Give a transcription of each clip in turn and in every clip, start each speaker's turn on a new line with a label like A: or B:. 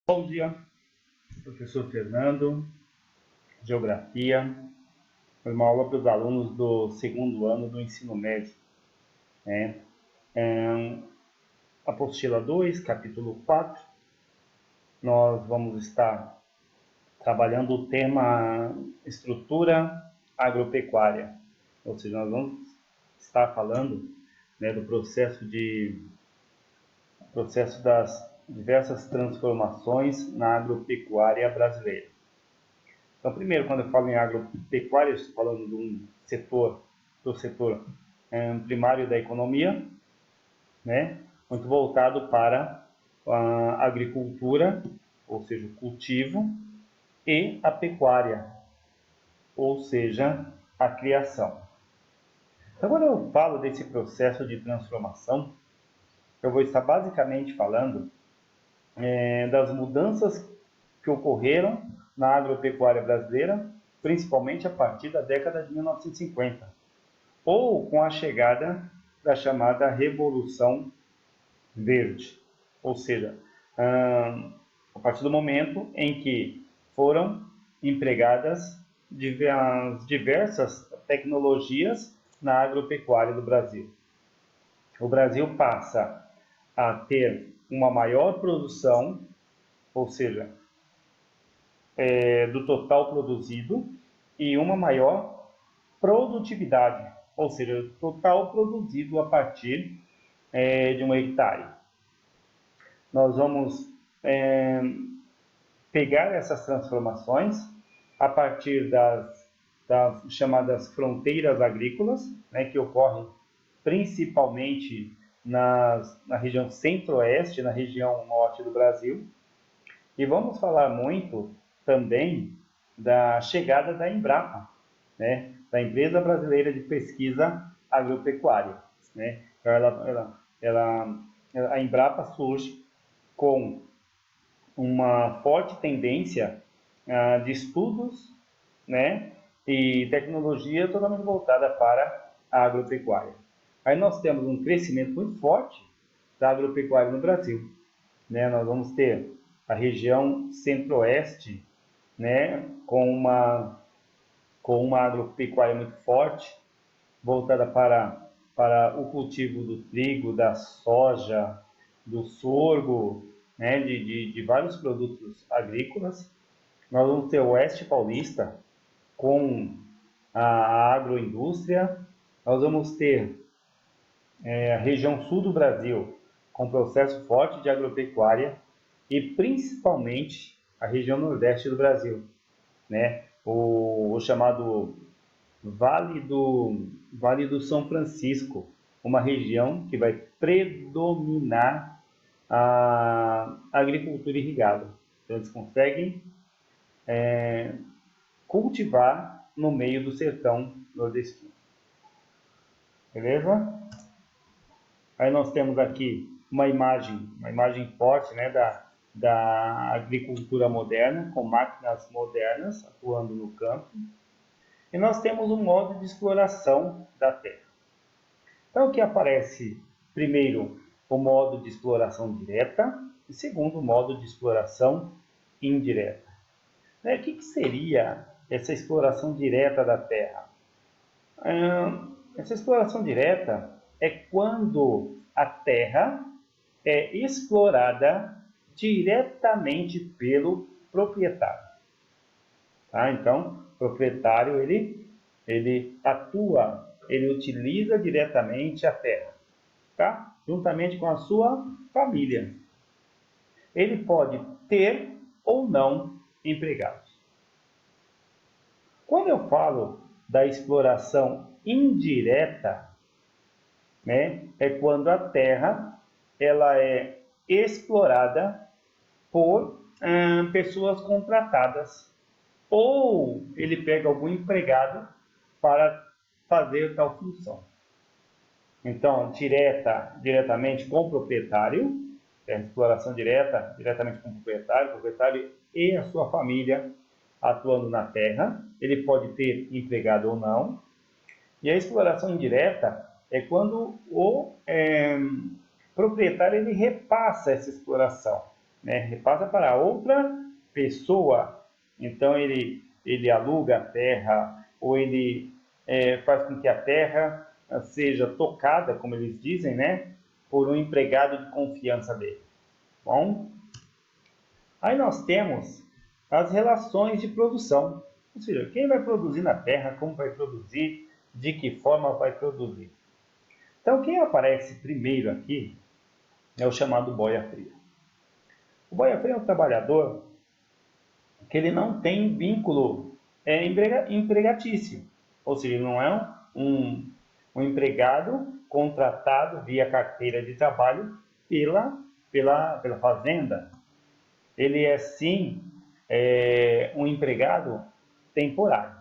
A: Bom dia, professor Fernando, Geografia. Foi uma aula para os alunos do segundo ano do ensino médio. Né? Apostila 2, capítulo 4. Nós vamos estar trabalhando o tema estrutura agropecuária. Ou seja, nós vamos estar falando, né, do processo das diversas transformações na agropecuária brasileira. Então, primeiro, quando eu falo em agropecuária, eu estou falando do setor primário da economia, né? Muito voltado para a agricultura, ou seja, o cultivo, e a pecuária, ou seja, a criação. Então, quando eu falo desse processo de transformação, eu vou estar basicamente falando das mudanças que ocorreram na agropecuária brasileira, principalmente a partir da década de 1950, ou com a chegada da chamada Revolução Verde, ou seja, a partir do momento em que foram empregadas diversas tecnologias na agropecuária do Brasil. O Brasil passa a ter uma maior produção, ou seja, do total produzido, e uma maior produtividade, ou seja, total produzido a partir de um hectare. Nós vamos pegar essas transformações a partir das chamadas fronteiras agrícolas, né, que ocorrem principalmente na região centro-oeste, na região norte do Brasil. E vamos falar muito também da chegada da Embrapa, né, da Empresa Brasileira de Pesquisa Agropecuária. Né? A Embrapa surge com uma forte tendência de estudos, né, e tecnologia totalmente voltada para a agropecuária. Aí nós temos um crescimento muito forte da agropecuária no Brasil. Né? Nós vamos ter a região centro-oeste, né, com uma agropecuária muito forte, voltada para o cultivo do trigo, da soja, do sorgo, né, de vários produtos agrícolas. Nós vamos ter o oeste paulista com a agroindústria. Nós vamos ter a região sul do Brasil com processo forte de agropecuária e principalmente a região nordeste do Brasil, né? O chamado Vale do São Francisco, uma região que vai predominar a agricultura irrigada. Então, eles conseguem cultivar no meio do sertão nordestino. Beleza? Aí nós temos aqui uma imagem forte, né, da agricultura moderna, com máquinas modernas atuando no campo. E nós temos um modo de exploração da terra. Então, aqui aparece, primeiro, o modo de exploração direta e, segundo, o modo de exploração indireta. O que seria essa exploração direta da terra? Essa exploração direta é quando a terra é explorada diretamente pelo proprietário. Tá? Então, o proprietário ele atua, ele utiliza diretamente a terra, tá? Juntamente com a sua família. Ele pode ter ou não empregados. Quando eu falo da exploração indireta, né, é quando a terra ela é explorada por pessoas contratadas, ou ele pega algum empregado para fazer tal função. Então, diretamente com o proprietário, é a exploração diretamente com o proprietário e a sua família atuando na terra, ele pode ter empregado ou não. E a exploração indireta é quando o proprietário ele repassa essa exploração. né? Repassa para outra pessoa. Então ele aluga a terra, ou ele faz com que a terra seja tocada, como eles dizem, né? Por um empregado de confiança dele. Bom, aí nós temos as relações de produção. Ou seja, quem vai produzir na terra, como vai produzir, de que forma vai produzir. Então, quem aparece primeiro aqui é o chamado boia fria. O boia fria é um trabalhador que ele não tem vínculo empregatício. Ou seja, ele não é um empregado contratado via carteira de trabalho pela fazenda. Ele é sim um empregado temporário.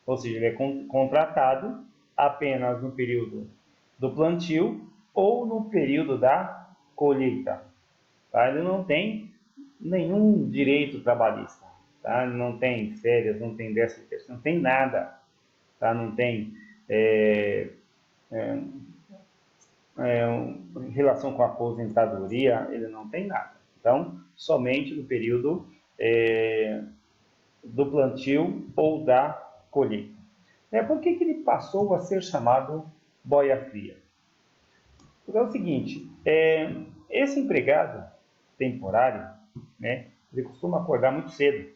A: Ou seja, ele é contratado apenas no período do plantio ou no período da colheita. Tá? Ele não tem nenhum direito trabalhista. Tá? Ele não tem férias, não tem 13º, não tem nada. Tá? Não tem relação com a aposentadoria, ele não tem nada. Então, somente no período do plantio ou da colheita. Por que ele passou a ser chamado boia fria? Porque é o seguinte, esse empregado temporário, né, ele costuma acordar muito cedo,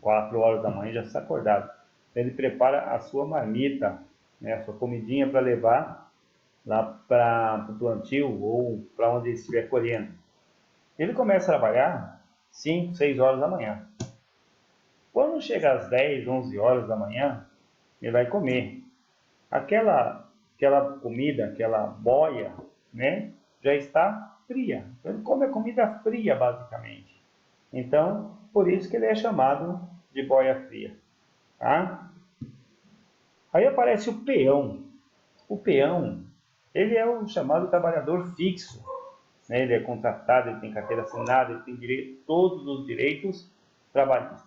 A: 4 horas da manhã já está acordado. Então, ele prepara a sua marmita, né, a sua comidinha para levar lá para o plantio ou para onde ele estiver colhendo. Ele começa a trabalhar 5, 6 horas da manhã. Quando chega às 10, 11 horas da manhã, ele vai comer. Aquela comida, aquela boia, né, já está fria. Então, ele come a comida fria, basicamente. Então, por isso que ele é chamado de boia fria. Tá? Aí aparece o peão. O peão, ele é o chamado trabalhador fixo. Né? Ele é contratado, ele tem carteira assinada, ele tem todos os direitos trabalhistas.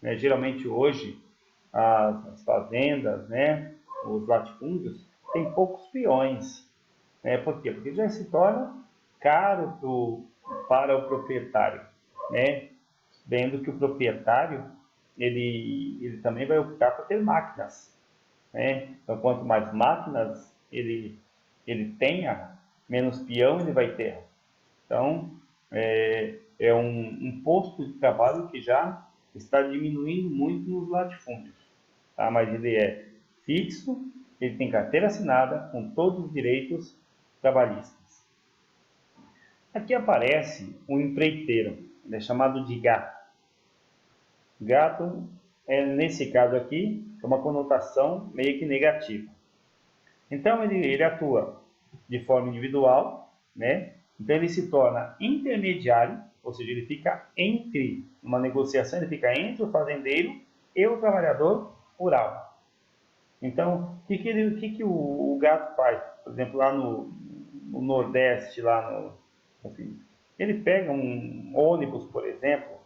A: Né? Geralmente hoje, as fazendas, né, os latifúndios, têm poucos peões. Por quê? Porque já se torna caro para o proprietário. Né? Vendo que o proprietário ele também vai optar por ter máquinas. Né? Então, quanto mais máquinas ele tenha, menos peão ele vai ter. Então, é um posto de trabalho que já está diminuindo muito nos latifúndios. Tá? Mas ele é fixo, ele tem carteira assinada com todos os direitos trabalhistas. Aqui aparece um empreiteiro, ele é chamado de gato. Gato, nesse caso aqui, é uma conotação meio que negativa. Então, ele atua de forma individual, né? Então, ele se torna intermediário, ou seja, ele fica uma negociação, ele fica entre o fazendeiro e o trabalhador rural. Então, o que o gato faz? Por exemplo, lá no Nordeste, ele pega um ônibus, por exemplo,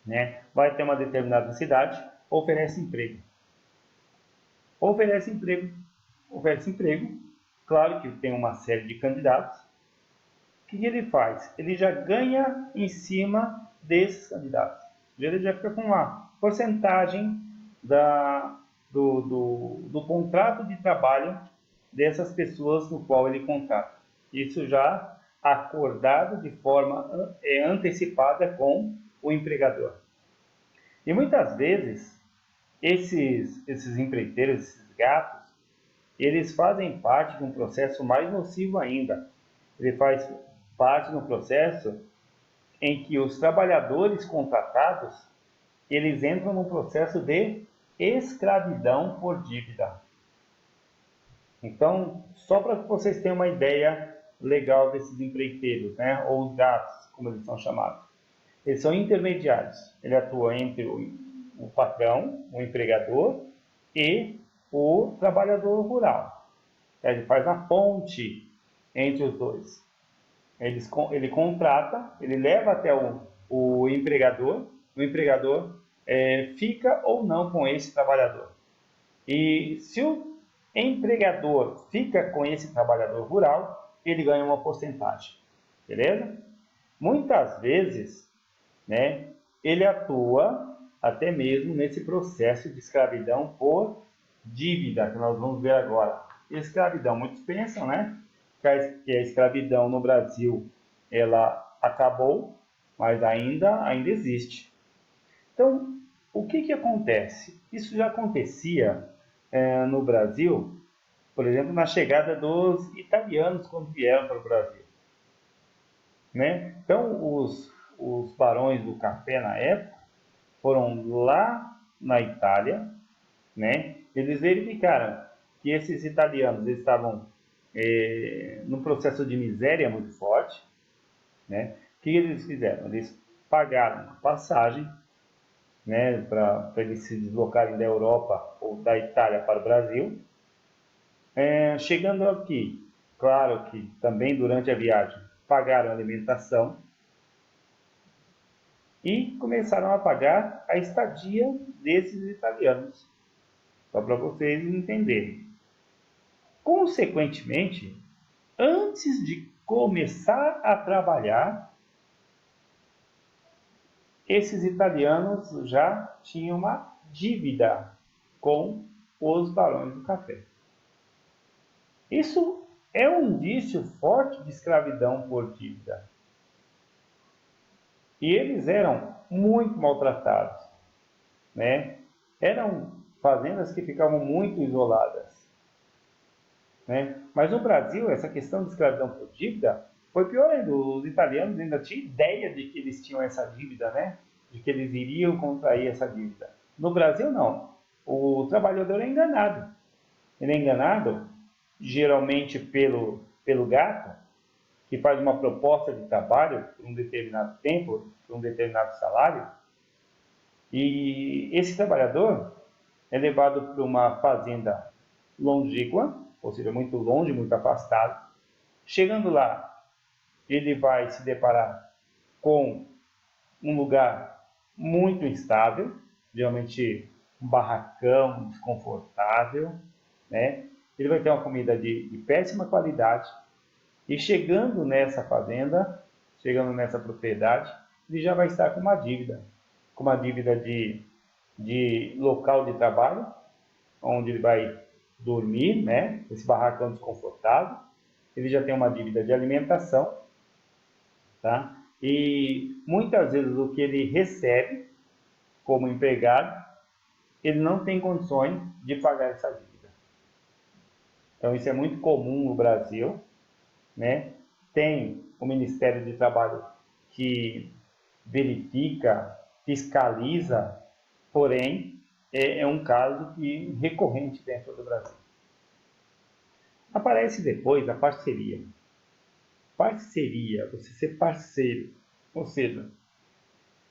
A: né? Vai ter uma determinada cidade, oferece emprego. Oferece emprego, claro que tem uma série de candidatos. O que ele faz? Ele já ganha em cima desses candidatos. Ele já fica com uma porcentagem do contrato de trabalho dessas pessoas no qual ele contrata. Isso já acordado de forma antecipada com o empregador. E muitas vezes, esses empreiteiros, esses gatos, eles fazem parte de um processo mais nocivo ainda. Ele faz parte de um processo em que os trabalhadores contratados, eles entram num processo de escravidão por dívida. Então, só para que vocês tenham uma ideia legal desses empreiteiros, né, ou os gatos, como eles são chamados. Eles são intermediários. Ele atua entre o patrão, o empregador e o trabalhador rural. Ele faz a ponte entre os dois. Ele contrata, ele leva até o empregador fica ou não com esse trabalhador. E se o empregador fica com esse trabalhador rural, ele ganha uma porcentagem. Beleza? Muitas vezes, né, ele atua até mesmo nesse processo de escravidão por dívida, que nós vamos ver agora. Escravidão, muitos pensam, né, que a escravidão no Brasil ela acabou, mas ainda existe. Então, o que acontece? Isso já acontecia no Brasil, por exemplo, na chegada dos italianos quando vieram para o Brasil. Né? Então, os barões do café na época foram lá na Itália, né? Eles verificaram que esses italianos estavam num processo de miséria muito forte, né? O que eles fizeram? Eles pagaram a passagem, né, para eles se deslocarem da Europa ou da Itália para o Brasil. Chegando aqui, claro que também durante a viagem pagaram a alimentação e começaram a pagar a estadia desses italianos, só para vocês entenderem. Consequentemente, antes de começar a trabalhar, esses italianos já tinham uma dívida com os barões do café. Isso é um indício forte de escravidão por dívida. E eles eram muito maltratados, né? Eram fazendas que ficavam muito isoladas, né? Mas no Brasil, essa questão de escravidão por dívida foi pior ainda. Os italianos ainda tinham ideia de que eles tinham essa dívida, né? De que eles iriam contrair essa dívida. No Brasil, não. O trabalhador é enganado. Ele é enganado, geralmente pelo gato, que faz uma proposta de trabalho por um determinado tempo, por um determinado salário, e esse trabalhador é levado para uma fazenda longínqua, ou seja, muito longe, muito afastado. Chegando lá, ele vai se deparar com um lugar muito instável, geralmente um barracão desconfortável, né? Ele vai ter uma comida de péssima qualidade, e chegando nessa fazenda, chegando nessa propriedade, ele já vai estar com uma dívida de local de trabalho, onde ele vai dormir, né? Esse barracão desconfortável. Ele já tem uma dívida de alimentação, tá? E muitas vezes o que ele recebe como empregado, ele não tem condições de pagar essa dívida. Então isso é muito comum no Brasil, né? Tem o Ministério de Trabalho que verifica, fiscaliza, porém é um caso recorrente dentro do Brasil. Aparece depois a parceria. Parceria, você ser parceiro, ou seja,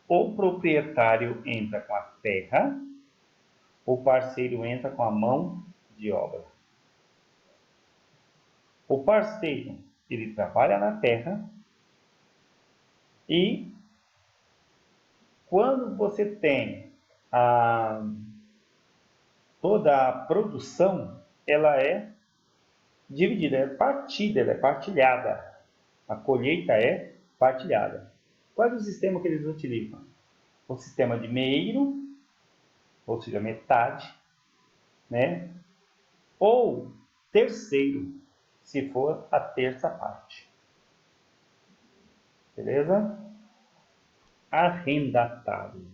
A: o proprietário entra com a terra, o parceiro entra com a mão de obra. O parceiro, ele trabalha na terra e quando você tem toda a produção, ela é dividida, é partida, ela é partilhada. A colheita é partilhada. Qual é o sistema que eles utilizam? O sistema de meio, ou seja, metade, né? Ou terceiro, se for a terça parte. Beleza? Arrendatário.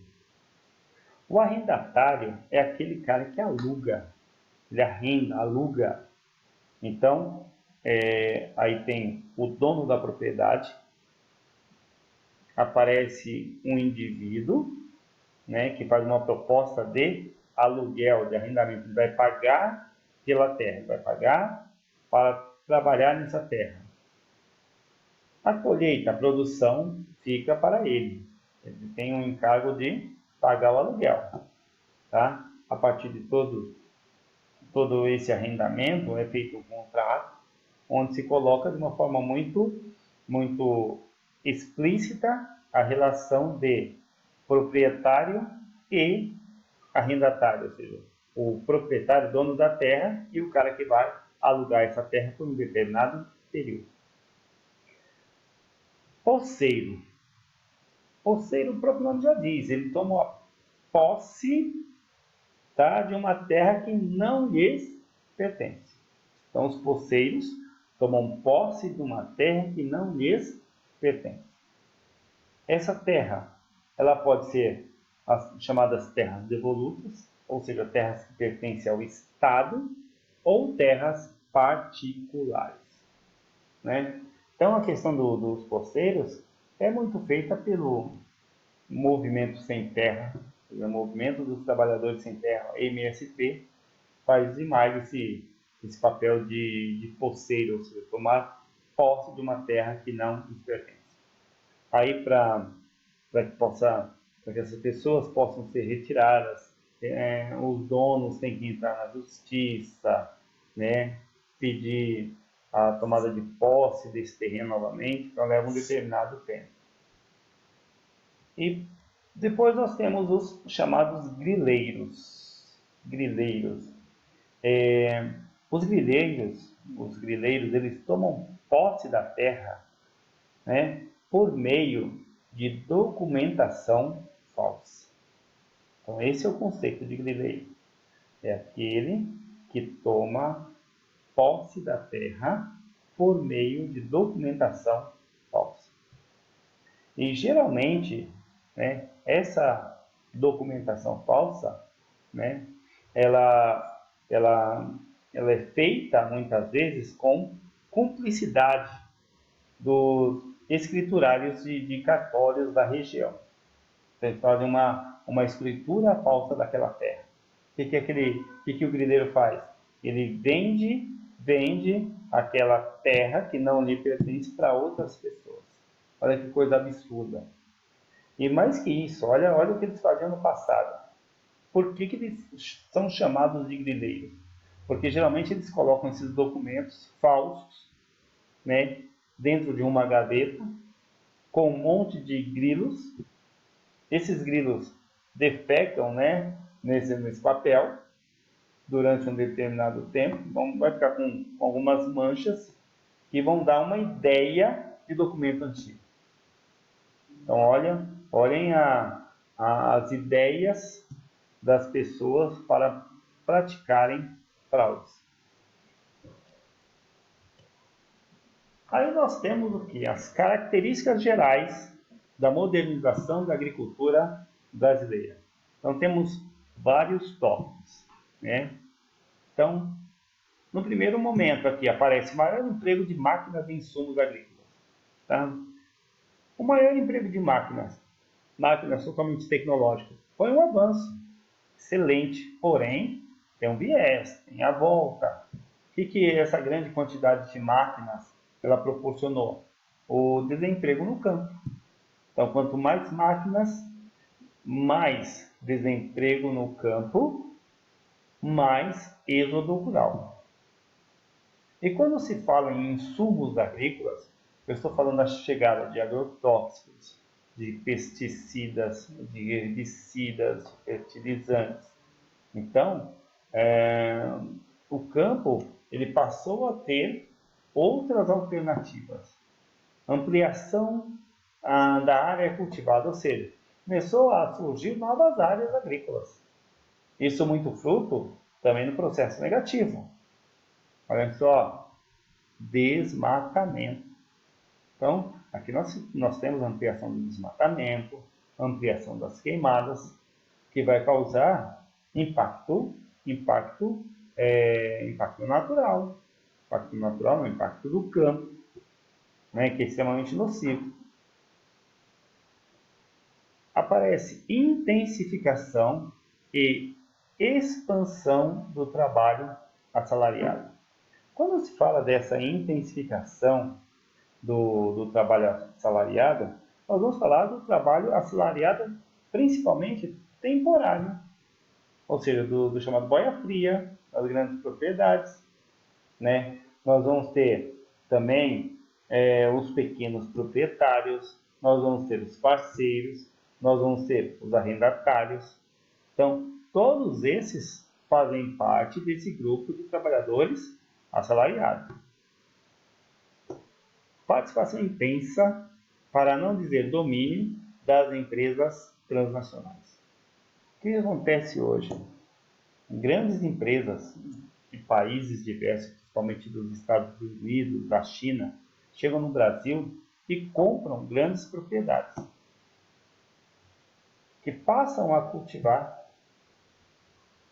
A: O arrendatário é aquele cara que aluga. Ele arrenda, aluga. Então, aí tem o dono da propriedade, aparece um indivíduo, né, que faz uma proposta de aluguel, de arrendamento. Ele vai pagar pela terra, vai pagar para trabalhar nessa terra. A colheita, a produção, fica para ele. Ele tem um encargo de pagar o aluguel. Tá? A partir de todo esse arrendamento, é feito um contrato, onde se coloca de uma forma muito explícita a relação de proprietário e arrendatário, ou seja, o proprietário, dono da terra, e o cara que vai alugar essa terra por um determinado período. Posseiro. Posseiro, o próprio nome já diz, ele toma posse, tá, de uma terra que não lhes pertence. Então, os posseiros tomam posse de uma terra que não lhes pertence. Essa terra, ela pode ser as chamadas terras devolutas, ou seja, terras que pertencem ao Estado, ou terras particulares, né? Então, a questão dos posseiros é muito feita pelo Movimento Sem Terra, o Movimento dos Trabalhadores Sem Terra, MST, faz demais esse papel de posseiro, ou seja, tomar posse de uma terra que não lhes pertence. Aí, para que essas pessoas possam ser retiradas, os donos têm que entrar na justiça, né, pedir a tomada de posse desse terreno novamente, então leva um determinado tempo. E depois nós temos os chamados grileiros. Os grileiros, eles tomam posse da terra, né, por meio de documentação falsa. Então, esse é o conceito de grileiro. É aquele que toma posse da terra por meio de documentação falsa. E, geralmente, né, essa documentação falsa, né, ela é feita, muitas vezes, com cumplicidade dos escriturários de cartórios da região. Eles fazem uma escritura falsa daquela terra. O que o grileiro faz? Ele vende aquela terra que não lhe pertence para outras pessoas. Olha que coisa absurda. E mais que isso, olha o que eles faziam no passado. Por que eles são chamados de grileiros? Porque geralmente eles colocam esses documentos falsos, né, dentro de uma gaveta com um monte de grilos. Esses grilos defecam, né, nesse papel durante um determinado tempo, vai ficar com algumas manchas que vão dar uma ideia de documento antigo. Então, olhem as ideias das pessoas para praticarem fraudes. Aí nós temos o que? As características gerais da modernização da agricultura brasileira. Então temos vários tópicos, né? Então, no primeiro momento aqui aparece maior emprego de máquinas e insumos agrícolas. Tá? O maior emprego de máquinas totalmente tecnológicas, foi um avanço excelente, porém tem um viés, tem a volta. O que essa grande quantidade de máquinas ela proporcionou? O desemprego no campo. Então, quanto mais máquinas, mais desemprego no campo, mais êxodo rural. E quando se fala em insumos agrícolas, eu estou falando da chegada de agrotóxicos, de pesticidas, de herbicidas, de fertilizantes. Então, o campo ele passou a ter outras alternativas. Ampliação da área cultivada, ou seja, começou a surgir novas áreas agrícolas. Isso muito fruto também do processo negativo. Olha só, desmatamento. Então, aqui nós temos ampliação do desmatamento, ampliação das queimadas, que vai causar impacto natural. Impacto natural no impacto do campo, né, que é extremamente nocivo. Aparece intensificação e expansão do trabalho assalariado. Quando se fala dessa intensificação do trabalho assalariado, nós vamos falar do trabalho assalariado principalmente temporário, ou seja, do chamado boia fria, das grandes propriedades, né? Nós vamos ter também os pequenos proprietários, nós vamos ter os parceiros, nós vamos ter os arrendatários. Então, todos esses fazem parte desse grupo de trabalhadores assalariados. Participação intensa para não dizer domínio, das empresas transnacionais. O que acontece hoje? Grandes empresas de países diversos, principalmente dos Estados Unidos, da China, chegam no Brasil e compram grandes propriedades, que passam a cultivar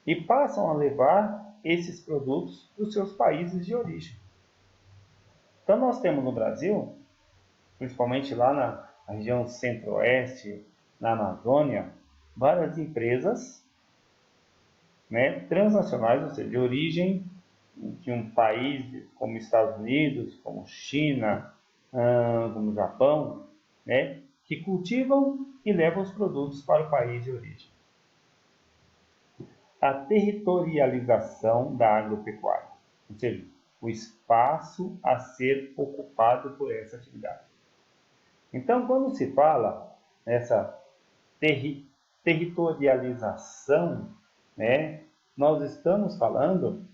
A: e passam a levar esses produtos para os seus países de origem. Então nós temos no Brasil, principalmente lá na região centro-oeste, na Amazônia, várias empresas, né, transnacionais, ou seja, de origem de um país como Estados Unidos, como China, como Japão, né, que cultivam e levam os produtos para o país de origem. A territorialização da agropecuária, ou seja, o espaço a ser ocupado por essa atividade. Então, quando se fala nessa territorialização, né, nós estamos falando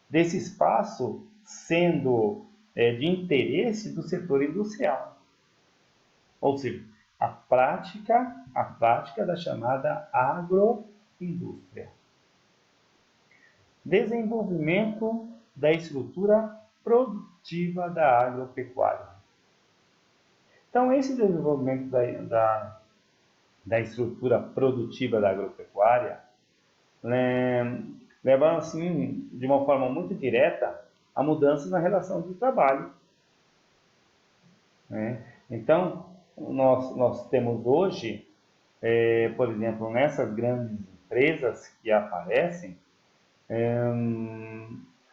A: desse espaço sendo de interesse do setor industrial, ou seja, a prática da chamada agroindústria. Desenvolvimento da estrutura produtiva da agropecuária. Então, esse desenvolvimento da estrutura produtiva da agropecuária leva, assim, de uma forma muito direta, a mudanças na relação de trabalho. Né? Então, nós temos hoje, por exemplo, nessas grandes empresas que aparecem,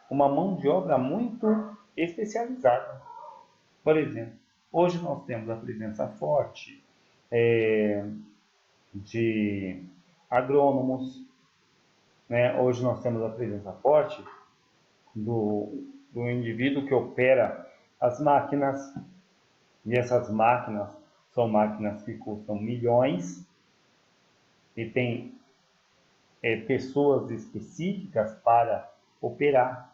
A: uma mão de obra muito especializada. Por exemplo, hoje nós temos a presença forte de agrônomos, né? Hoje nós temos a presença forte do indivíduo que opera as máquinas, e essas máquinas são máquinas que custam milhões e tem pessoas específicas para operar.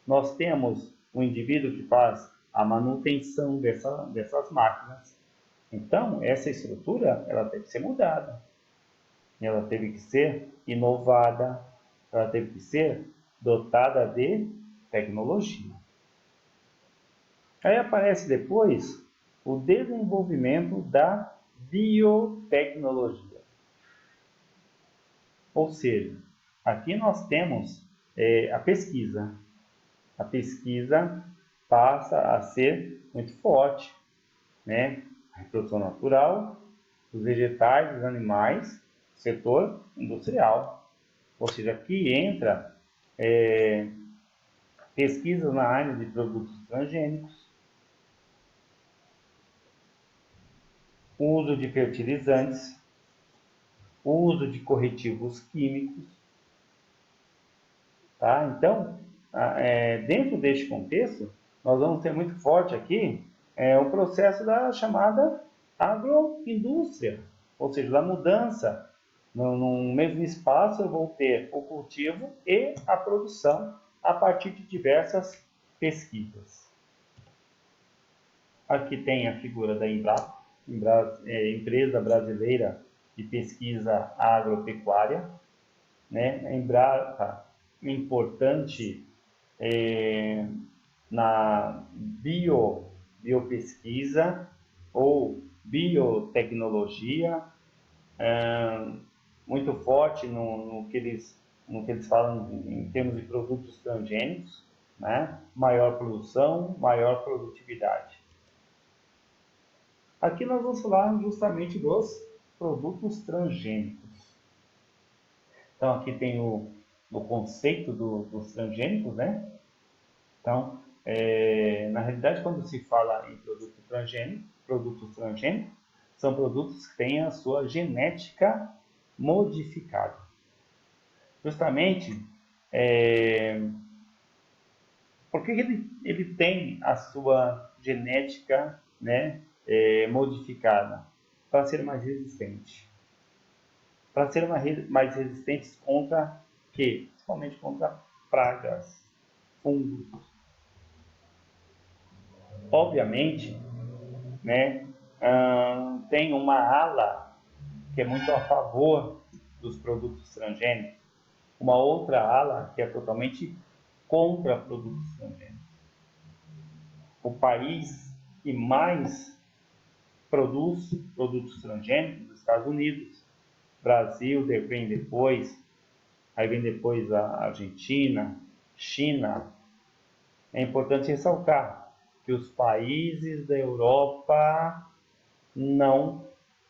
A: Nós temos um indivíduo que faz a manutenção dessas máquinas. Então, essa estrutura ela teve que ser mudada, ela teve que ser inovada, ela teve que ser dotada de tecnologia. Aí aparece depois o desenvolvimento da biotecnologia. Ou seja, aqui nós temos a pesquisa. A pesquisa passa a ser muito forte, né? A reprodução natural, dos vegetais, dos animais, setor industrial. Ou seja, aqui entra pesquisas na área de produtos transgênicos, o uso de fertilizantes, o uso de corretivos químicos. Tá? Então, dentro deste contexto, nós vamos ter muito forte aqui o processo da chamada agroindústria, ou seja, da mudança. No mesmo espaço eu vou ter o cultivo e a produção a partir de diversas pesquisas. Aqui tem a figura da Embrapa, Empresa Brasileira de Pesquisa Agropecuária, né? A Embrapa é importante na biopesquisa ou biotecnologia, muito forte no que eles falam em termos de produtos transgênicos, né? Maior produção, maior produtividade. Aqui nós vamos falar justamente dos produtos transgênicos. Então aqui tem o conceito dos transgênicos, né? Então, na realidade, quando se fala em produtos transgênicos são produtos que têm a sua genética modificada. Justamente, porque ele tem a sua genética, né, modificada? Para ser mais resistente. Para ser mais resistentes contra quê? Principalmente contra pragas, fungos. Obviamente né, tem uma ala que é muito a favor dos produtos transgênicos, uma outra ala que é totalmente contra produtos transgênicos. O país que mais produz produtos transgênicos, os Estados Unidos. Brasil vem depois, aí vem depois a Argentina, China. É importante ressaltar que os países da Europa não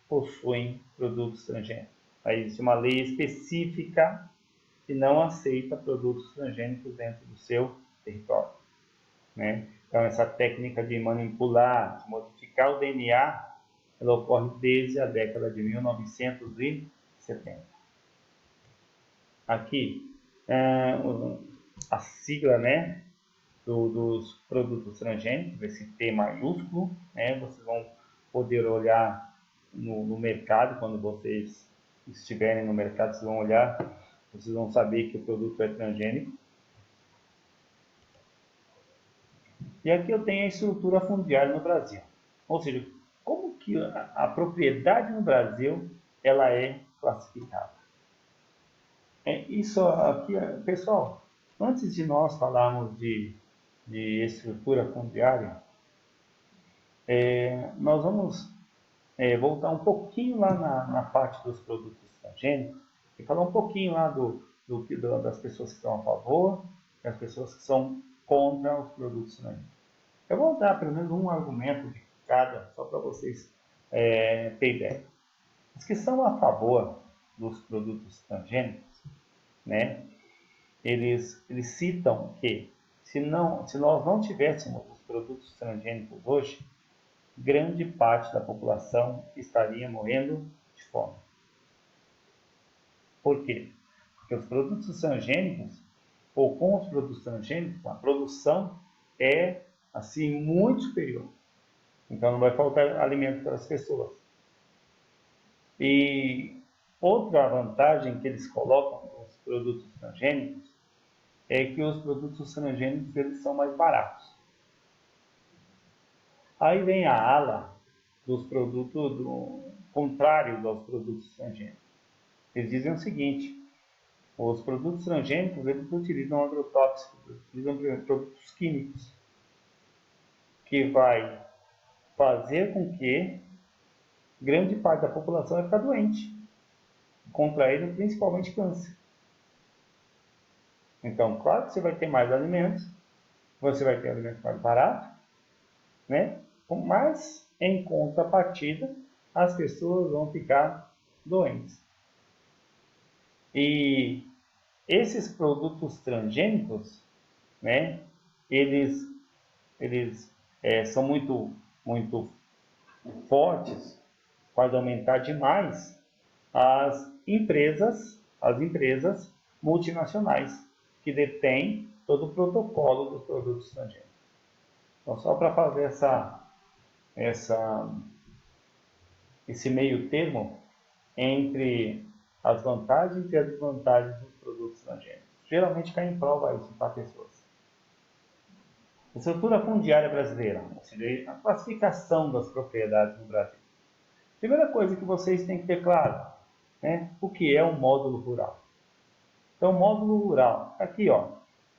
A: possuem produtos transgênicos. Aí existe uma lei específica que não aceita produtos transgênicos dentro do seu território, né? Então, essa técnica de manipular, de modificar o DNA, ela ocorre desde a década de 1970. Aqui, a sigla, né, dos produtos transgênicos, esse T maiúsculo, né, vocês vão poder olhar no mercado, quando vocês estiverem no mercado, vocês vão olhar, vocês vão saber que o produto é transgênico. E aqui eu tenho a estrutura fundiária no Brasil. Ou seja, como que a propriedade no Brasil ela é classificada? Isso aqui, pessoal, antes de nós falarmos de estrutura fundiária, nós vamos voltar um pouquinho lá na parte dos produtos transgênicos e falar um pouquinho lá das pessoas que estão a favor e as pessoas que são contra os produtos transgênicos. Eu vou dar pelo menos um argumento de cada, só para vocês terem ideia. Os que são a favor dos produtos transgênicos, né, eles citam que se nós não tivéssemos os produtos transgênicos hoje, grande parte da população estaria morrendo de fome. Por quê? Porque os produtos transgênicos, ou com os produtos transgênicos, a produção é assim muito superior. Então não vai faltar alimento para as pessoas. E outra vantagem que eles colocam com os produtos transgênicos é que os produtos transgênicos eles são mais baratos. Aí vem a ala dos produtos contrários aos produtos transgênicos. Eles dizem o seguinte: os produtos transgênicos eles utilizam agrotóxicos, utilizam produtos químicos, que vai fazer com que grande parte da população vai ficar doente, contraindo principalmente câncer. Então, claro que você vai ter mais alimentos, você vai ter alimentos mais baratos, né? Mas, em contrapartida, as pessoas vão ficar doentes. E esses produtos transgênicos, né? Eles são muito fortes, pode aumentar demais as empresas multinacionais que detêm todo o protocolo dos produtos transgênicos. Então, só para fazer esse meio termo entre as vantagens e as desvantagens dos produtos transgênicos. Geralmente cai em prova isso para pessoas. A estrutura fundiária brasileira, ou seja, a classificação das propriedades no Brasil. Primeira coisa que vocês têm que ter claro, né, o que é um módulo rural. Então, o módulo rural, aqui ó,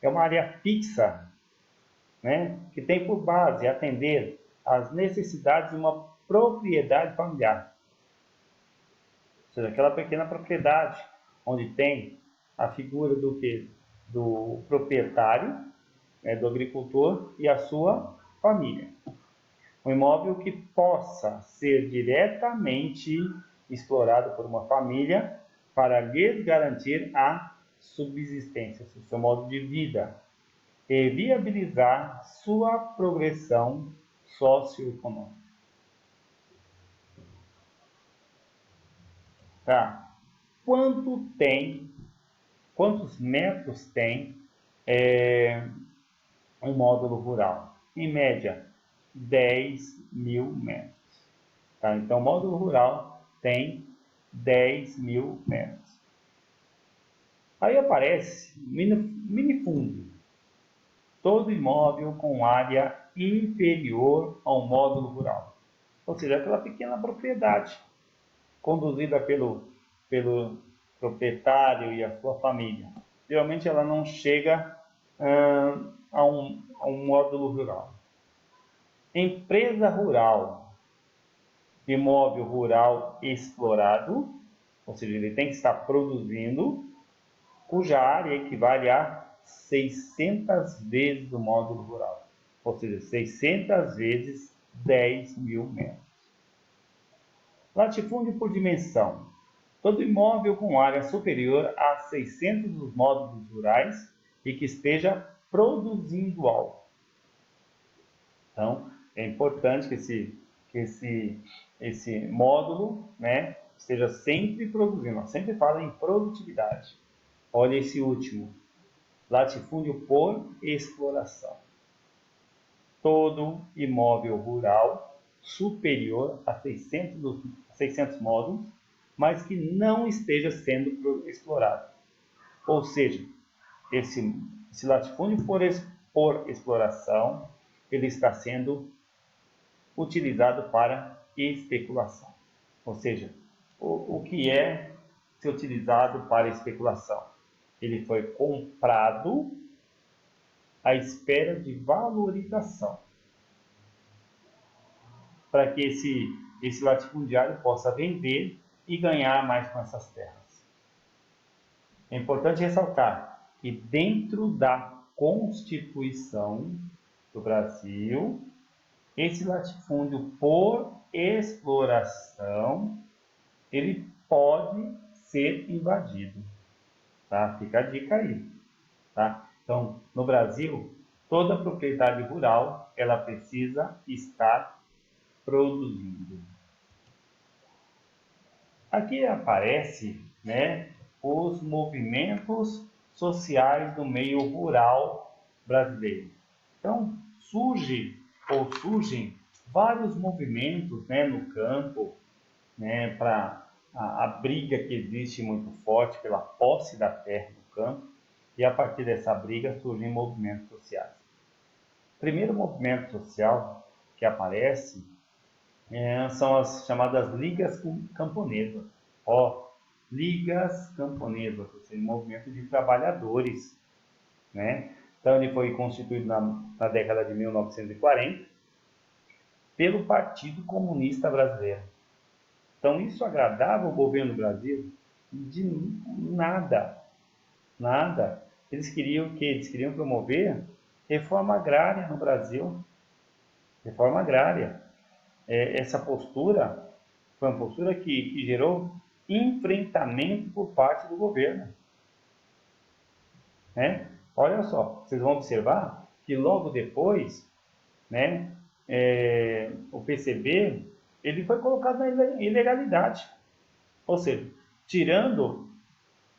A: é uma área fixa, né, que tem por base atender às necessidades de uma propriedade familiar. Ou seja, aquela pequena propriedade onde tem a figura do proprietário, né, do agricultor e a sua família. Um imóvel que possa ser diretamente explorado por uma família para lhes garantir a subsistência, o seu modo de vida, e viabilizar sua progressão socioeconômica. Tá? Quantos metros tem um módulo rural? Em média, 10.000 metros. Tá? Então, o módulo rural tem 10.000 metros. Aí aparece minifúndio. Todo imóvel com área inferior ao módulo rural. ou seja, aquela pequena propriedade conduzida pelo proprietário e a sua família. Geralmente ela não chega a um módulo rural. Empresa rural, imóvel rural explorado, ou seja, ele tem que estar produzindo, cuja área equivale a 600 vezes o módulo rural, ou seja, 600 vezes 10 mil metros. Latifúndio por dimensão. Todo imóvel com área superior a 600 dos módulos rurais e que esteja produzindo algo. Então, é importante que esse módulo, né, esteja sempre produzindo. Nós sempre fala em produtividade. Olha esse último. Latifúndio por exploração. Todo imóvel rural superior a 600 módulos, mas que não esteja sendo explorado. Ou seja, esse latifúndio por exploração, ele está sendo utilizado para especulação. Ou seja, o que é ser utilizado para especulação? Ele foi comprado à espera de valorização, para que esse latifundiário possa vender e ganhar mais com essas terras. É importante ressaltar que dentro da Constituição do Brasil, esse latifúndio por exploração, ele pode ser invadido. Tá? Fica a dica aí. Tá? Então, no Brasil, toda propriedade rural, ela precisa estar produzindo. Aqui aparece, né, os movimentos sociais do meio rural brasileiro. Então, surgem vários movimentos, né, no campo, né, para a briga que existe muito forte pela posse da terra no campo, e a partir dessa briga surgem movimentos sociais. O primeiro movimento social que aparece são as chamadas ligas camponesas. Ligas camponesas, ou seja, um movimento de trabalhadores, né? Então ele foi constituído na década de 1940 pelo Partido Comunista Brasileiro. Então isso agradava o governo do Brasil? De nada. Eles queriam o quê? Eles queriam promover reforma agrária no Brasil. Reforma agrária. Essa postura foi uma postura que gerou enfrentamento por parte do governo. Né? Olha só, vocês vão observar que logo depois, né, o PCB ele foi colocado na ilegalidade. Ou seja, tirando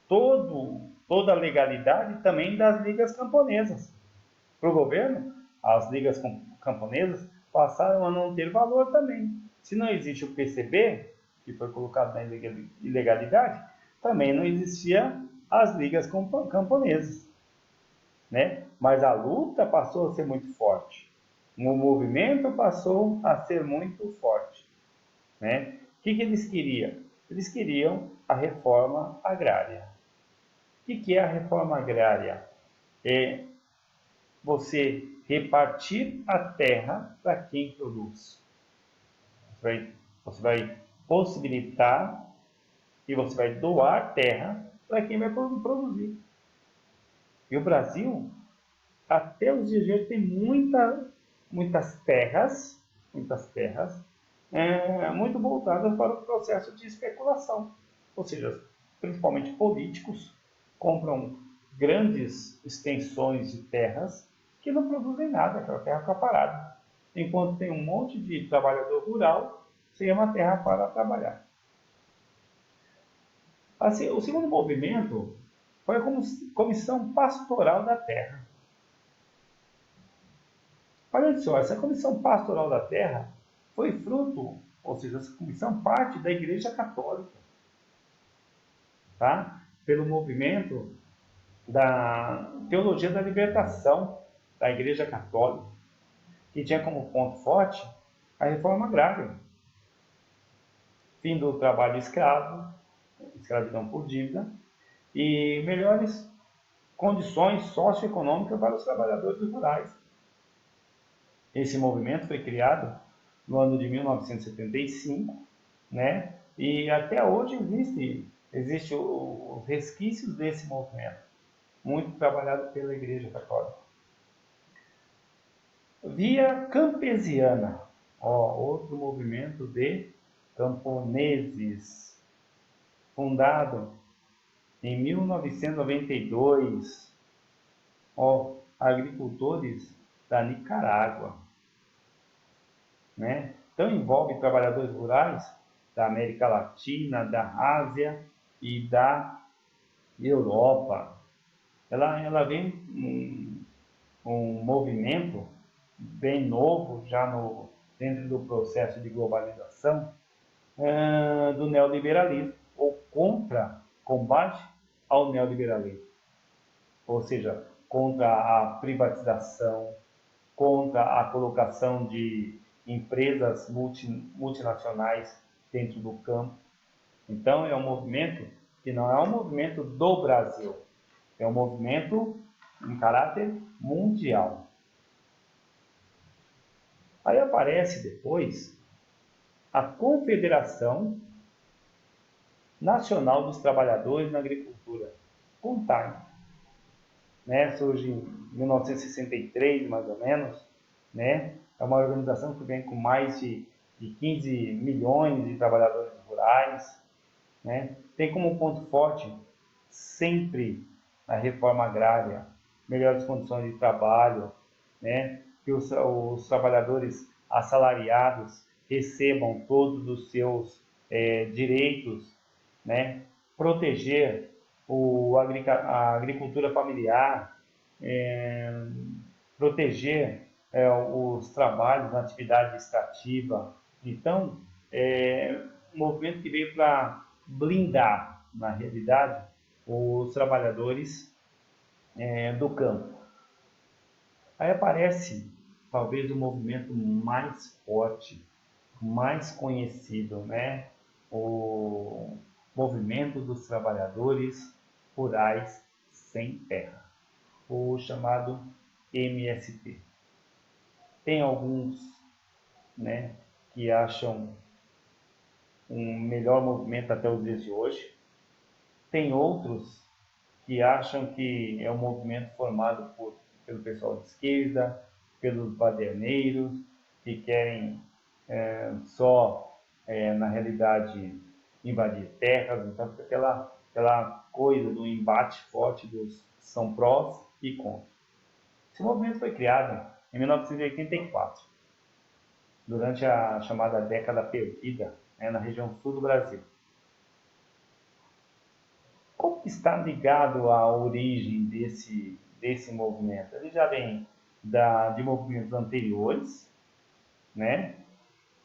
A: toda a legalidade também das ligas camponesas. Para o governo, as ligas camponesas passaram a não ter valor também. Se não existe o PCB, que foi colocado na ilegalidade, também não existia as ligas camponesas, né? Mas a luta passou a ser muito forte. O movimento passou a ser muito forte, né? O que eles queriam? Eles queriam a reforma agrária. O que é a reforma agrária? É você repartir a terra para quem produz. Você vai possibilitar e você vai doar terra para quem vai produzir. E o Brasil, até os dias de hoje, tem muitas terras muito voltadas para o processo de especulação. Ou seja, principalmente políticos compram grandes extensões de terras que não produzem nada, aquela terra fica parada. Enquanto tem um monte de trabalhador rural sem uma terra para trabalhar. Assim, o segundo movimento foi a Comissão Pastoral da Terra. Olha só, essa Comissão Pastoral da Terra foi fruto, ou seja, essa comissão parte da Igreja Católica, tá? Pelo movimento da Teologia da Libertação da Igreja Católica, que tinha como ponto forte a reforma agrária. fim do trabalho escravo, escravidão por dívida, e melhores condições socioeconômicas para os trabalhadores rurais. Esse movimento foi criado no ano de 1975, né? E até hoje existe os resquícios desse movimento, muito trabalhado pela Igreja Católica. Via Campesiana, outro movimento de camponeses, fundado em 1992, agricultores da Nicarágua, né? Então envolve trabalhadores rurais da América Latina, da Ásia e da Europa. Ela vem um movimento bem novo, já dentro do processo de globalização, do neoliberalismo, ou combate ao neoliberalismo. Ou seja, contra a privatização, contra a colocação de empresas multinacionais dentro do campo. Então, é um movimento que não é um movimento do Brasil, é um movimento em caráter mundial. Aí aparece depois a Confederação Nacional dos Trabalhadores na Agricultura, CONTAG, né? Surge em 1963, mais ou menos, né? É uma organização que vem com mais de 15 milhões de trabalhadores rurais, né? Tem como ponto forte sempre a reforma agrária, melhores condições de trabalho, né? Que os trabalhadores assalariados recebam todos os seus direitos, né? Proteger a agricultura familiar, proteger os trabalhos na atividade extrativa. Então, um movimento que veio para blindar, na realidade, os trabalhadores do campo. Aí aparece, talvez, o movimento mais forte, mais conhecido, né? O movimento dos trabalhadores rurais sem terra, o chamado MST. Tem alguns, né, que acham um melhor movimento até os dias de hoje. Tem outros que acham que é um movimento formado pelo pessoal de esquerda, pelos baderneiros, que querem na realidade, invadir terras. Então, aquela coisa do embate forte dos são prós e contras. Esse movimento foi criado em 1984, durante a chamada década perdida, né, na região sul do Brasil. Como está ligado à origem desse movimento? Ele já vem de movimentos anteriores, né?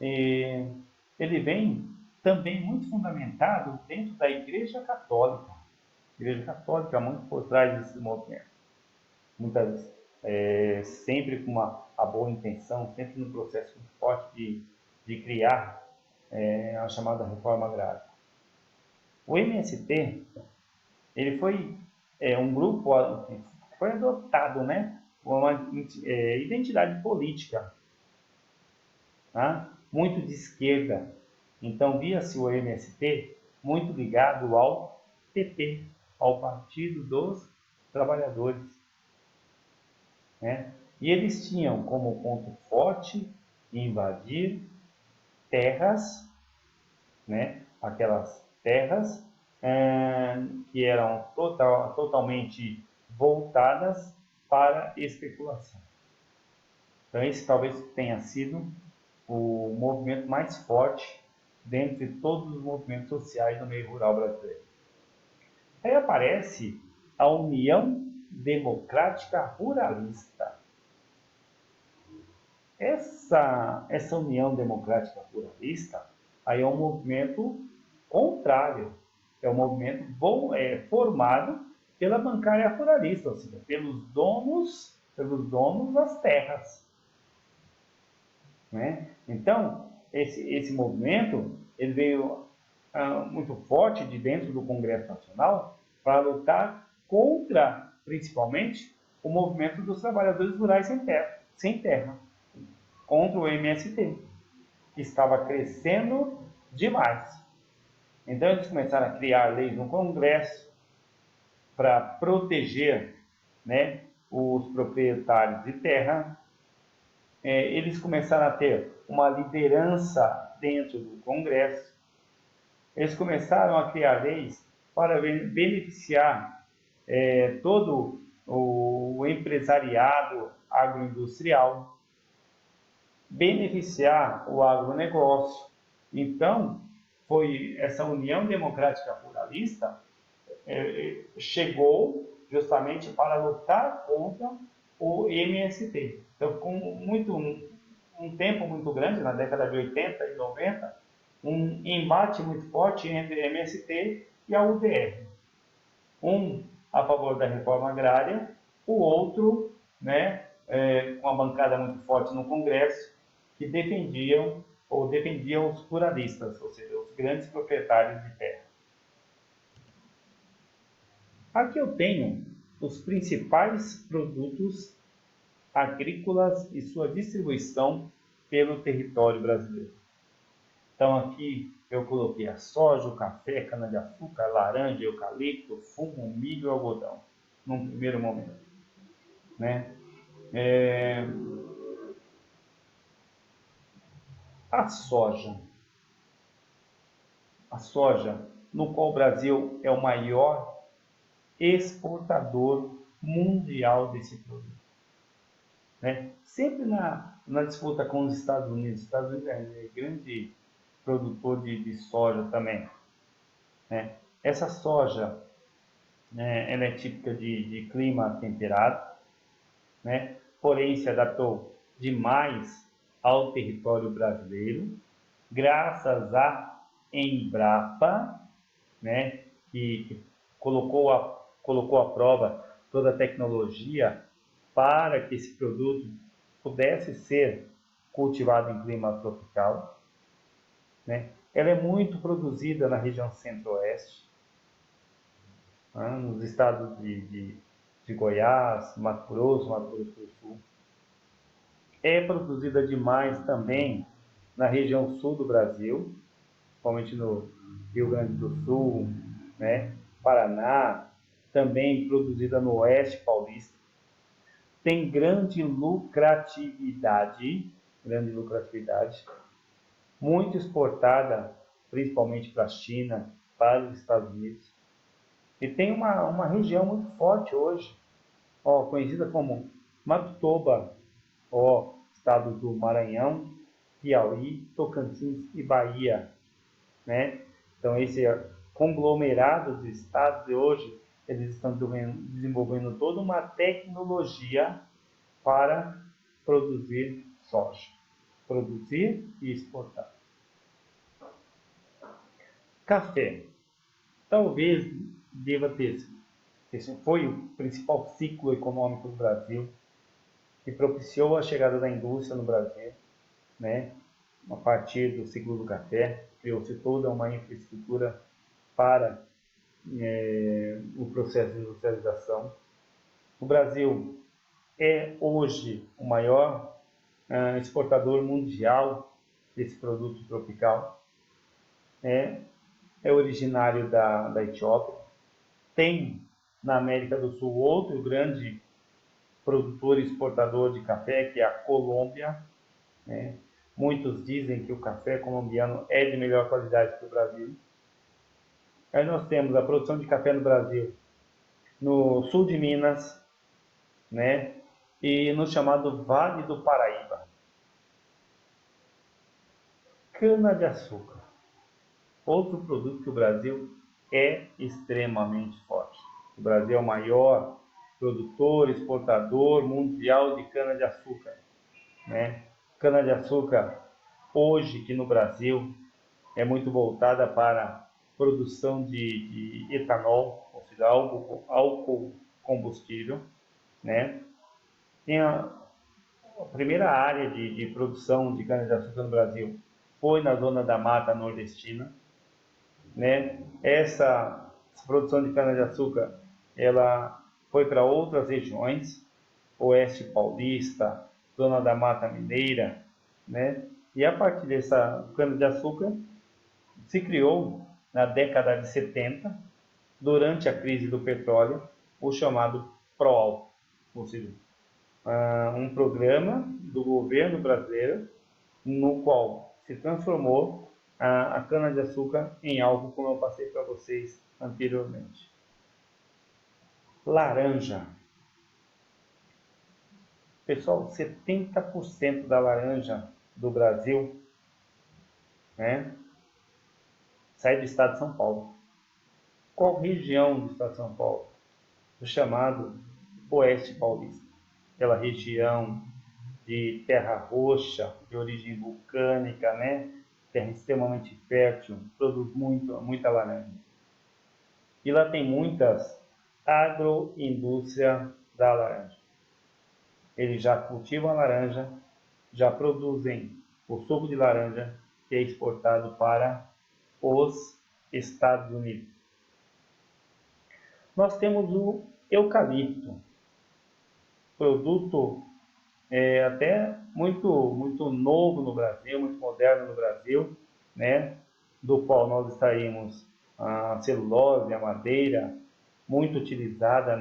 A: E ele vem também muito fundamentado dentro da Igreja Católica. A Igreja Católica é muito por trás desse movimento. Muitas sempre com a boa intenção, sempre no processo muito forte de criar a chamada reforma agrária. O MST, ele foi um grupo que foi adotado, né, uma identidade política, tá? Muito de esquerda. Então, via-se o MST muito ligado ao PP, ao Partido dos Trabalhadores, né? E eles tinham como ponto forte invadir terras, né? Aquelas terras que eram totalmente voltadas para especulação. Então, esse talvez tenha sido o movimento mais forte dentre todos os movimentos sociais do meio rural brasileiro. Aí aparece a União Democrática Ruralista. Essa União Democrática Ruralista aí é um movimento contrário, é um movimento formado pela bancária ruralista, ou seja, pelos donos das terras, né? Então, esse movimento ele veio muito forte de dentro do Congresso Nacional para lutar contra, principalmente, o movimento dos trabalhadores rurais sem terra, contra o MST, que estava crescendo demais. Então eles começaram a criar leis no Congresso para proteger, né, os proprietários de terra. Eles começaram a ter uma liderança dentro do Congresso. Eles começaram a criar leis para beneficiar todo o empresariado agroindustrial, beneficiar o agronegócio. Então, foi essa União Democrática Pluralista chegou justamente para lutar contra o MST. Então, com um tempo muito grande, na década de 80 e 90, um embate muito forte entre a MST e a UDR. Um a favor da reforma agrária, o outro, né, com uma bancada muito forte no Congresso, que defendiam os pluralistas, ou seja, os grandes proprietários de terra. Aqui eu tenho os principais produtos agrícolas e sua distribuição pelo território brasileiro. Então aqui eu coloquei a soja, o café, cana-de-açúcar, laranja, eucalipto, fumo, milho e algodão, num primeiro momento, né? A soja, no qual o Brasil é o maior exportador mundial desse produto, né? Sempre na disputa com os Estados Unidos. Os Estados Unidos é grande produtor de soja também, né? Essa soja, né, ela é típica de clima temperado, né? Porém se adaptou demais ao território brasileiro, graças à Embrapa, né, que colocou à prova toda a tecnologia para que esse produto pudesse ser cultivado em clima tropical, né? Ela é muito produzida na região centro-oeste, né, nos estados de Goiás, Mato Grosso do Sul. É produzida demais também na região sul do Brasil, principalmente no Rio Grande do Sul, né, Paraná, também produzida no oeste paulista. Tem grande lucratividade, muito exportada, principalmente para a China, para os Estados Unidos. E tem uma região muito forte hoje, conhecida como Matotoba, estado do Maranhão, Piauí, Tocantins e Bahia, né? Então esse conglomerado de estados de hoje, eles estão desenvolvendo toda uma tecnologia para produzir soja, produzir e exportar. Café, talvez deva ter, esse foi o principal ciclo econômico do Brasil, que propiciou a chegada da indústria no Brasil, né? A partir do ciclo do café, criou-se toda uma infraestrutura para o processo de industrialização. O Brasil é hoje o maior exportador mundial desse produto tropical. É originário da Etiópia. Tem na América do Sul outro grande produtor e exportador de café, que é a Colômbia, né? Muitos dizem que o café colombiano é de melhor qualidade que o Brasil. Aí nós temos a produção de café no Brasil, no sul de Minas, né? E no chamado Vale do Paraíba. Cana-de-açúcar, outro produto que o Brasil é extremamente forte. O Brasil é o maior produtor, exportador mundial de cana-de-açúcar, né? Cana-de-açúcar, hoje aqui no Brasil, é muito voltada para a produção de etanol, ou seja, álcool combustível, né? Tem a primeira área de produção de cana-de-açúcar no Brasil foi na zona da Mata Nordestina, né? Essa produção de cana-de-açúcar, ela foi para outras regiões, Oeste Paulista, Zona da Mata Mineira, né? E a partir dessa cana-de-açúcar se criou, na década de 70, durante a crise do petróleo, o chamado PROALCO, ou seja, um programa do governo brasileiro no qual se transformou a cana-de-açúcar em algo como eu passei para vocês anteriormente. Laranja. Pessoal, 70% da laranja do Brasil, né, sai do estado de São Paulo. Qual região do estado de São Paulo? O chamado Oeste Paulista. Aquela região de terra roxa, de origem vulcânica, né? Terra extremamente fértil, produz muita laranja. E lá tem muitas agroindústrias da laranja. Eles já cultivam a laranja, já produzem o suco de laranja que é exportado para os Estados Unidos. Nós temos o eucalipto, produto até muito novo no Brasil, muito moderno no Brasil, né? Do qual nós extraímos a celulose, a madeira, muito utilizada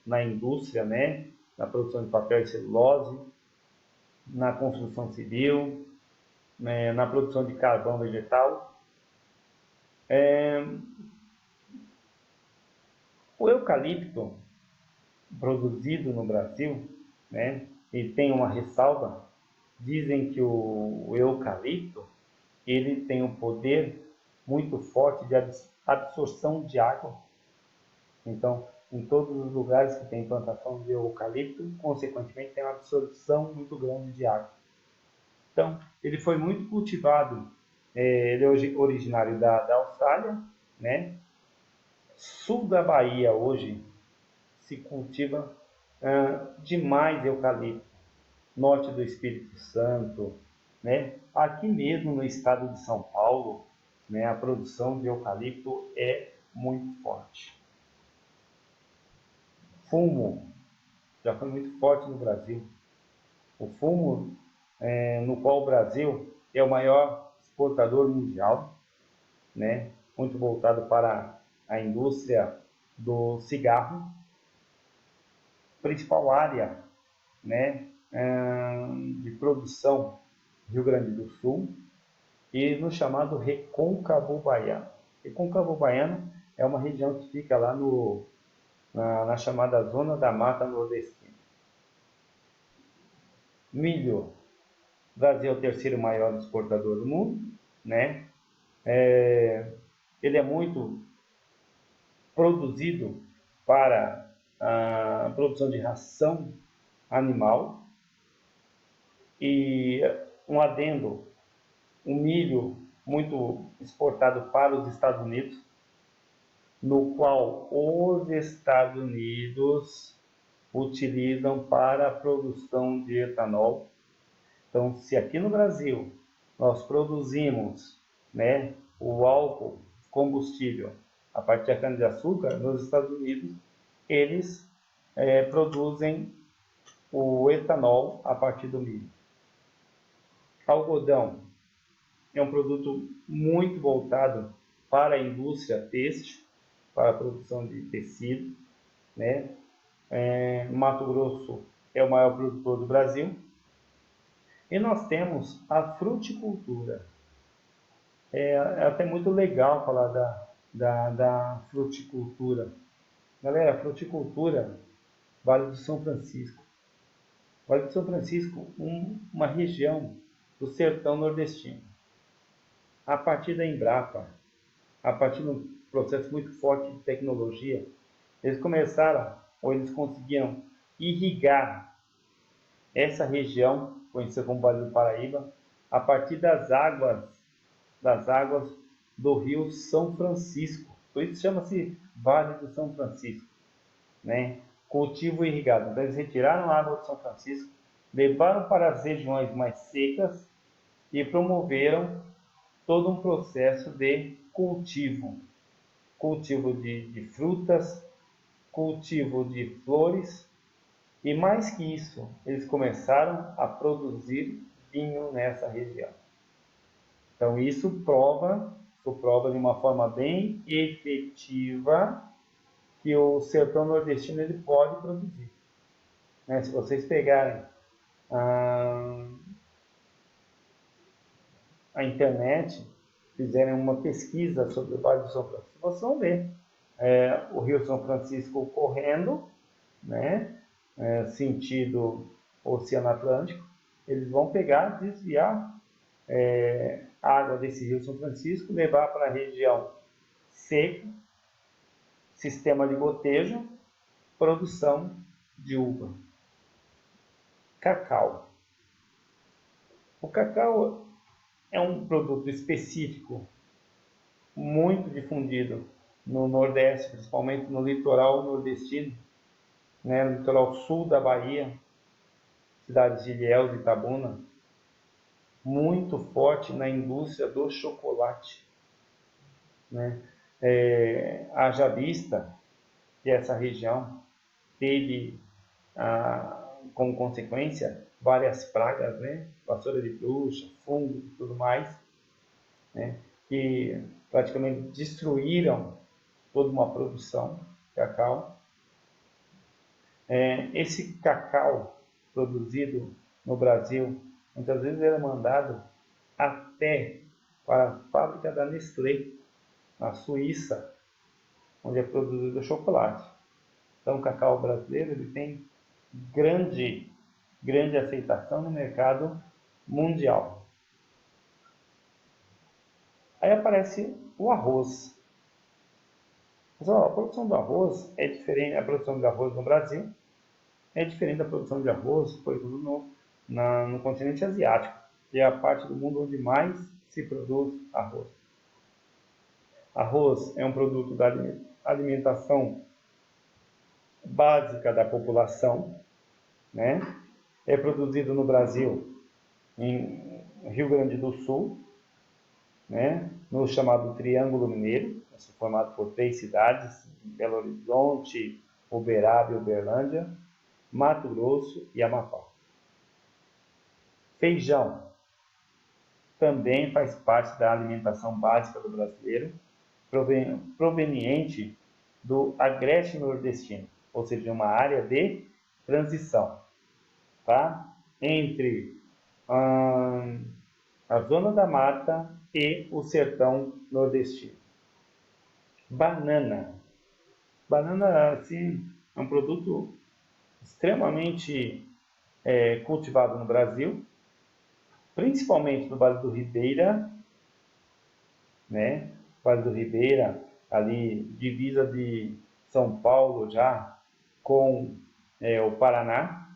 A: na indústria, né? Na produção de papel e celulose, na construção civil, né? Na produção de carvão vegetal. O eucalipto produzido no Brasil, né? E tem uma ressalva, dizem que o eucalipto ele tem um poder muito forte de absorção de água. Então, em todos os lugares que tem plantação de eucalipto, consequentemente tem uma absorção muito grande de água. Então, ele foi muito cultivado, ele é originário da Austrália, né? Sul da Bahia hoje se cultiva demais eucalipto. Norte do Espírito Santo, né? Aqui mesmo no estado de São Paulo, né, a produção de eucalipto é muito forte. Fumo já foi muito forte no Brasil. O fumo, no qual o Brasil é o maior exportador mundial, né? Muito voltado para a indústria do cigarro. Principal área, né, de produção Rio Grande do Sul e no chamado Recôncavo Baiano. Recôncavo Baiano é uma região que fica lá na chamada Zona da Mata Nordestina. Milho. O Brasil é o terceiro maior exportador do mundo, né? Ele é muito produzido para a produção de ração animal. E um adendo, o milho muito exportado para os Estados Unidos, no qual os Estados Unidos utilizam para a produção de etanol. Então, se aqui no Brasil nós produzimos, né, o álcool combustível a partir da cana-de-açúcar, nos Estados Unidos eles produzem o etanol a partir do milho. Algodão é um produto muito voltado para a indústria têxtil, para a produção de tecido, né? Mato Grosso é o maior produtor do Brasil. E nós temos a fruticultura. É até muito legal falar da fruticultura. Galera, a fruticultura, Vale do São Francisco. Vale do São Francisco, uma região do sertão nordestino. A partir da Embrapa, a partir de um processo muito forte de tecnologia, eles começaram, ou eles conseguiam irrigar essa região, conhecida como Vale do Paraíba, a partir das águas do rio São Francisco. Por isso chama-se Vale do São Francisco, né? Cultivo irrigado. Então eles retiraram a água do São Francisco, levaram para as regiões mais secas e promoveram todo um processo de cultivo. Cultivo de frutas, cultivo de flores, e mais que isso, eles começaram a produzir vinho nessa região. Então isso prova de uma forma bem efetiva que o sertão nordestino ele pode produzir. Né? Se vocês pegarem a internet, fizerem uma pesquisa sobre o Vale do São Francisco, vocês vão ver o Rio São Francisco correndo, né? Sentido Oceano Atlântico. Eles vão pegar, desviar a água desse Rio São Francisco, levar para a região seca, sistema de gotejo, produção de uva. Cacau. O cacau é um produto específico, muito difundido no Nordeste, principalmente no litoral nordestino, né, no litoral sul da Bahia, cidades de Ilhéus e Itabuna, muito forte na indústria do chocolate. Né? Haja vista que essa região teve, como consequência, várias pragas, né? Vassoura de bruxa, fungo e tudo mais, né? Que praticamente destruíram toda uma produção de cacau. Esse cacau produzido no Brasil, muitas vezes era mandado até para a fábrica da Nestlé, na Suíça, onde é produzido o chocolate. Então o cacau brasileiro ele tem grande aceitação no mercado mundial. Aí aparece o arroz. Pessoal, a produção do arroz é diferente, a produção de arroz no Brasil é diferente da produção de arroz, por exemplo, no continente asiático, que é a parte do mundo onde mais se produz arroz. Arroz é um produto da alimentação básica da população, né? É produzido no Brasil, em Rio Grande do Sul, né? No chamado Triângulo Mineiro, formado por 3 cidades, Belo Horizonte, Uberaba e Uberlândia, Mato Grosso e Amapá. Feijão também faz parte da alimentação básica do brasileiro, proveniente do Agreste Nordestino, ou seja, uma área de transição, tá? Entre a zona da mata e o sertão nordestino. Banana. Banana, assim, é um produto extremamente cultivado no Brasil, principalmente no Vale do Ribeira, né? Vale do Ribeira, ali divisa de São Paulo já com o Paraná,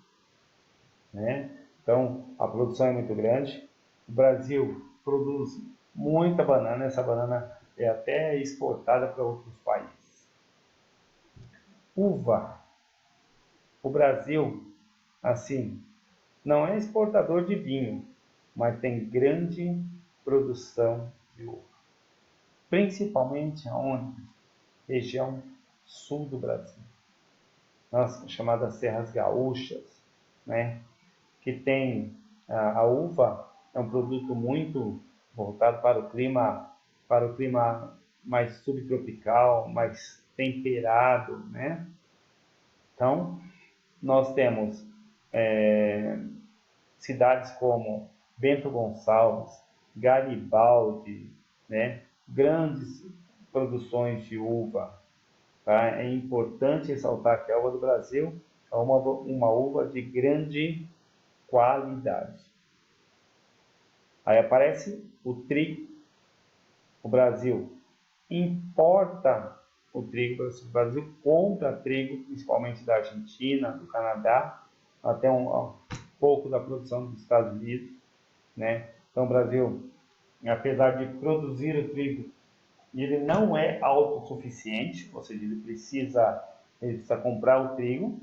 A: né? Então a produção é muito grande. O Brasil produz muita banana, essa banana é até exportada para outros países. Uva. O Brasil, assim, não é exportador de vinho, mas tem grande produção de uva. Principalmente aonde? Região sul do Brasil. Nas chamadas Serras Gaúchas, né? Que tem a uva, é um produto muito voltado para o clima mais subtropical, mais temperado, né? Então, nós temos cidades como Bento Gonçalves, Garibaldi, né? Grandes produções de uva. Tá? É importante ressaltar que a uva do Brasil é uma uva de grande qualidade. Aí aparece o trigo. O Brasil importa o trigo, o Brasil compra trigo, principalmente da Argentina, do Canadá, até um pouco da produção dos Estados Unidos, né? Então o Brasil, apesar de produzir o trigo, ele não é autossuficiente, ou seja, ele precisa comprar o trigo,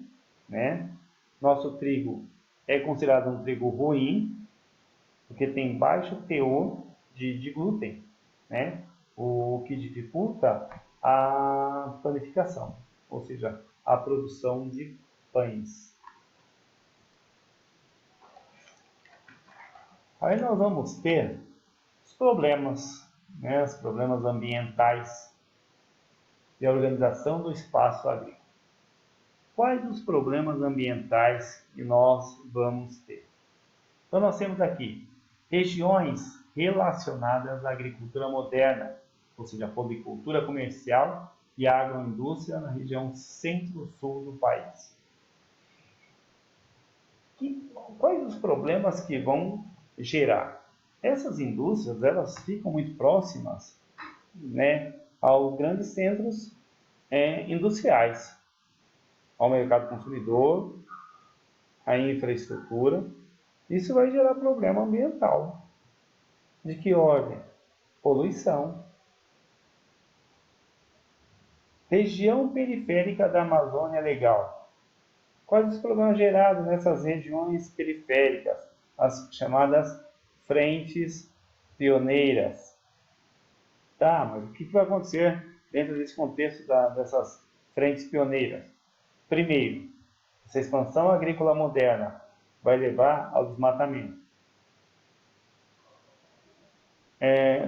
A: né? Nosso trigo é considerado um trigo ruim, porque tem baixo teor de glúten, né? o que dificulta a panificação, ou seja, a produção de pães. Aí nós vamos ter os problemas, né, os problemas ambientais e a organização do espaço agrícola. Quais os problemas ambientais que nós vamos ter? Então nós temos aqui regiões relacionadas à agricultura moderna, ou seja, a policultura comercial e a agroindústria na região centro-sul do país. Quais os problemas que vão gerar? Essas indústrias, elas ficam muito próximas, né, aos grandes centros industriais, ao mercado consumidor, à infraestrutura. Isso vai gerar problema ambiental. De que ordem? Poluição. Região periférica da Amazônia Legal. Quais os problemas gerados nessas regiões periféricas? As chamadas frentes pioneiras. Tá, mas o que vai acontecer dentro desse contexto dessas frentes pioneiras? Primeiro, essa expansão agrícola moderna vai levar ao desmatamento.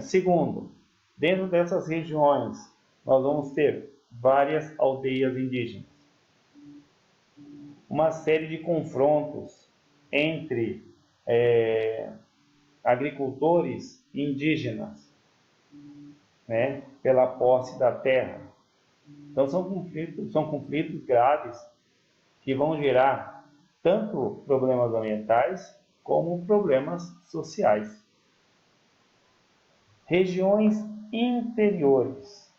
A: Segundo, dentro dessas regiões, nós vamos ter várias aldeias indígenas. Uma série de confrontos entre agricultores indígenas, né, pela posse da terra. Então são conflitos graves que vão gerar tanto problemas ambientais como problemas sociais. Regiões interiores,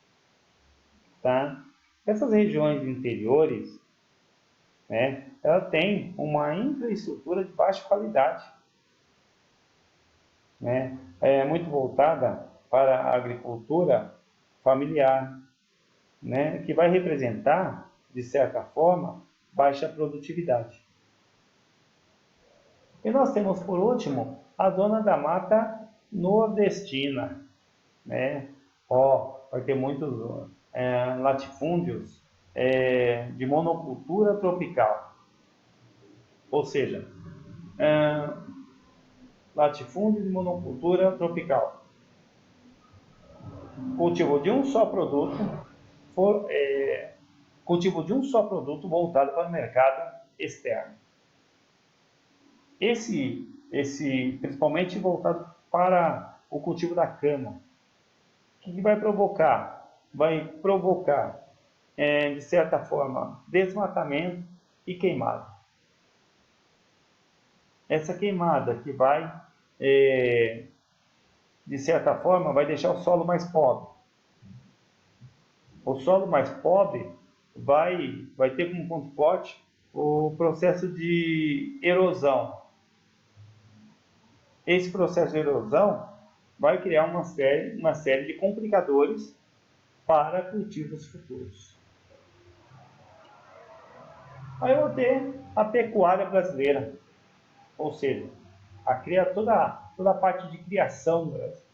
A: tá? Essas regiões interiores, né, ela tem uma infraestrutura de baixa qualidade, né? É muito voltada para a agricultura familiar, né, que vai representar, de certa forma, baixa produtividade. E nós temos, por último, a zona da mata nordestina, né? Vai ter muitos latifúndios de monocultura tropical, ou seja, latifúndio de monocultura tropical, cultivo de um só produto, voltado para o mercado externo. Esse principalmente voltado para o cultivo da cana. O que vai provocar? Vai provocar, de certa forma, desmatamento e queimada. Essa queimada que vai, de certa forma, vai deixar o solo mais pobre. O solo mais pobre vai ter como ponto forte o processo de erosão. Esse processo de erosão vai criar uma série de complicadores para cultivos futuros. Aí eu vou ter a pecuária brasileira, ou seja, toda a parte de criação do Brasil.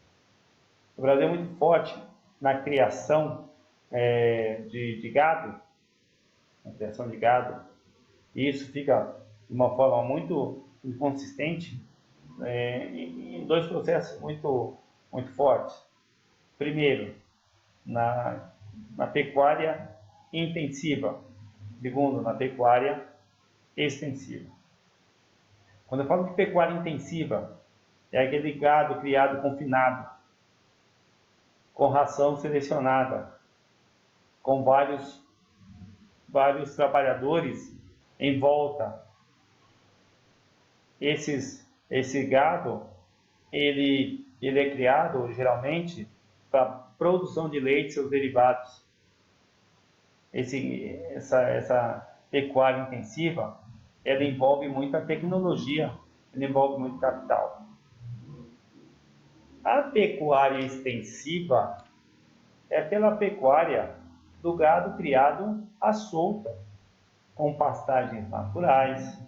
A: O Brasil é muito forte na criação de gado, na criação de gado, e isso fica de uma forma muito inconsistente em dois processos muito fortes. Primeiro, na pecuária intensiva. Segundo, na pecuária extensiva. Quando eu falo de pecuária intensiva, é aquele gado criado confinado, com ração selecionada, com vários trabalhadores em volta. Esse gado, ele é criado geralmente para produção de leite e seus derivados. Essa pecuária intensiva, ela envolve muita tecnologia, ela envolve muito capital. A pecuária extensiva é aquela pecuária do gado criado à solta, com pastagens naturais,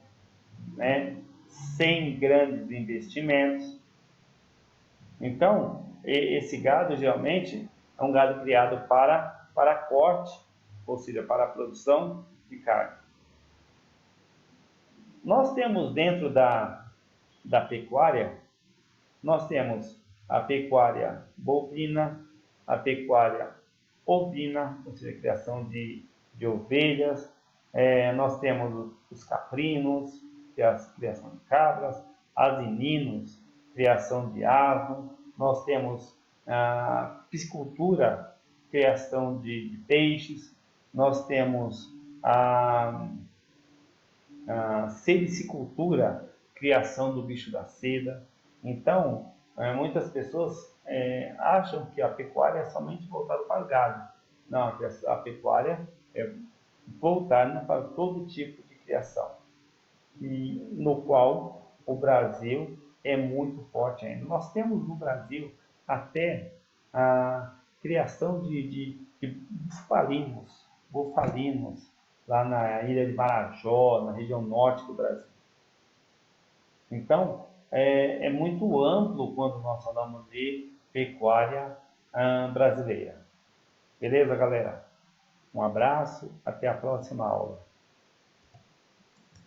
A: né, sem grandes investimentos. Então, esse gado geralmente é um gado criado para corte, ou seja, para a produção de carne. Nós temos dentro da pecuária, nós temos a pecuária bovina, a pecuária ovina, ou seja, a criação de ovelhas, nós temos os caprinos, que é a criação de cabras, asininos, criação de asno, nós temos a piscicultura, criação de peixes, nós temos a sericicultura, criação do bicho da seda. Então, muitas pessoas acham que a pecuária é somente voltada para o gado. Não, a pecuária é voltada para todo tipo de criação, e no qual o Brasil é muito forte ainda. Nós temos no Brasil até a criação de bufalinos, lá na ilha de Marajó, na região norte do Brasil. Então, é muito amplo quando nós falamos de pecuária brasileira. Beleza, galera? Um abraço, até a próxima aula.